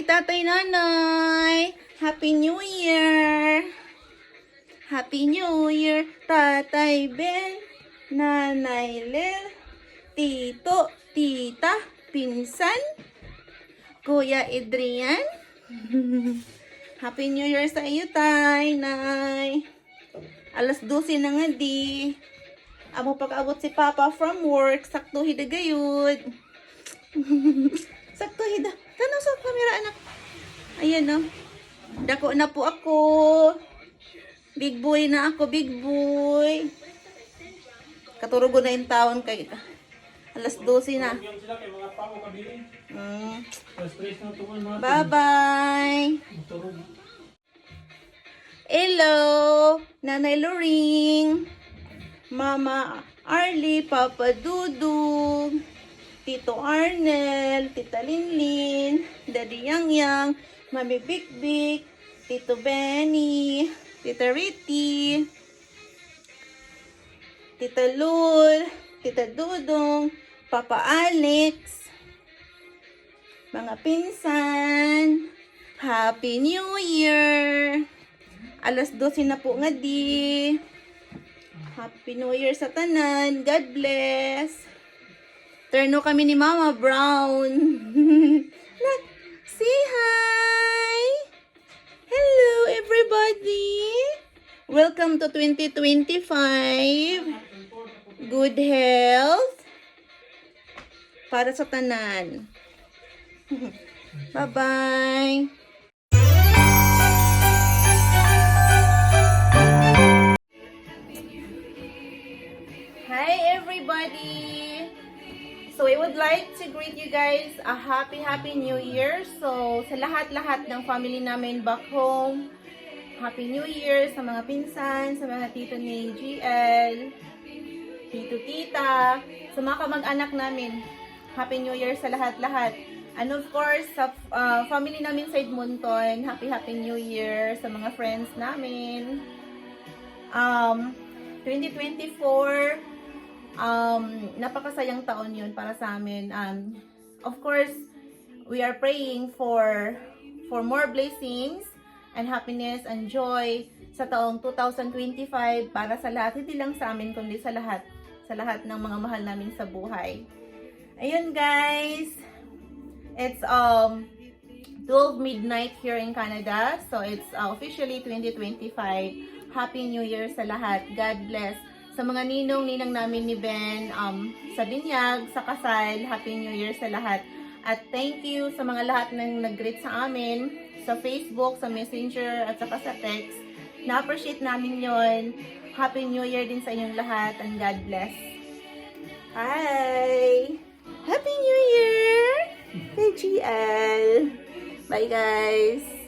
Hi, tatay, nanay. Happy New Year. Happy New Year, Tatay Ben, Nanay Lel, Tito, Tita, Pinsan, Kuya Adrian. Happy New Year sa iyo, tay, nay. Alas 12 na nga di. Amo pag-abot si Papa from work, sakto hidagayod. Sakto hida. Tanaw sa camera, anak. Ayan, no. Dako na po ako. Big boy na ako, big boy. Katurugo na yung taon kay alas 12 na. Bye-bye. Hello, Nanay Loring, Mama Arlie, Papa Dudug, Tito Arnel, Tita Linlin, Daddy Yang Yang, Mami Big Big, Tito Benny, Tita Riti, Tita Lul, Tita Dudong, Papa Alex, mga pinsan, Happy New Year! Alas 12 na po nga di. Happy New Year sa tanan. God bless. Turno kami ni Mama Brown. Say hi! Hello everybody! Welcome to 2025. Good health para sa tanan. Bye-bye! Hi everybody! So I would like to greet you guys a happy New Year. So sa lahat-lahat ng family namin back home, Happy New Year sa mga pinsan, sa mga tito ni GL, tito tita, sa mga kamag-anak namin. Happy New Year sa lahat-lahat. And of course, sa family namin sa Edmonton, Happy New Year sa mga friends namin. 2024, napakasayang taon yun para sa amin. Of course, we are praying for more blessings and happiness and joy sa taong 2025 para sa lahat, hindi lang sa amin kundi sa lahat ng mga mahal namin sa buhay. Ayun guys, it's 12 midnight here in Canada, so it's officially 2025. Happy New Year sa lahat. God bless. Sa mga ninong namin ni Ben, sa binyag, sa kasal, Happy New Year sa lahat. At thank you sa mga lahat ng nag-greet sa amin, sa Facebook, sa Messenger, at saka sa text. Na-appreciate namin yon. Happy New Year din sa inyong lahat, and God bless. Hi! Happy New Year! Kay GL! Bye guys!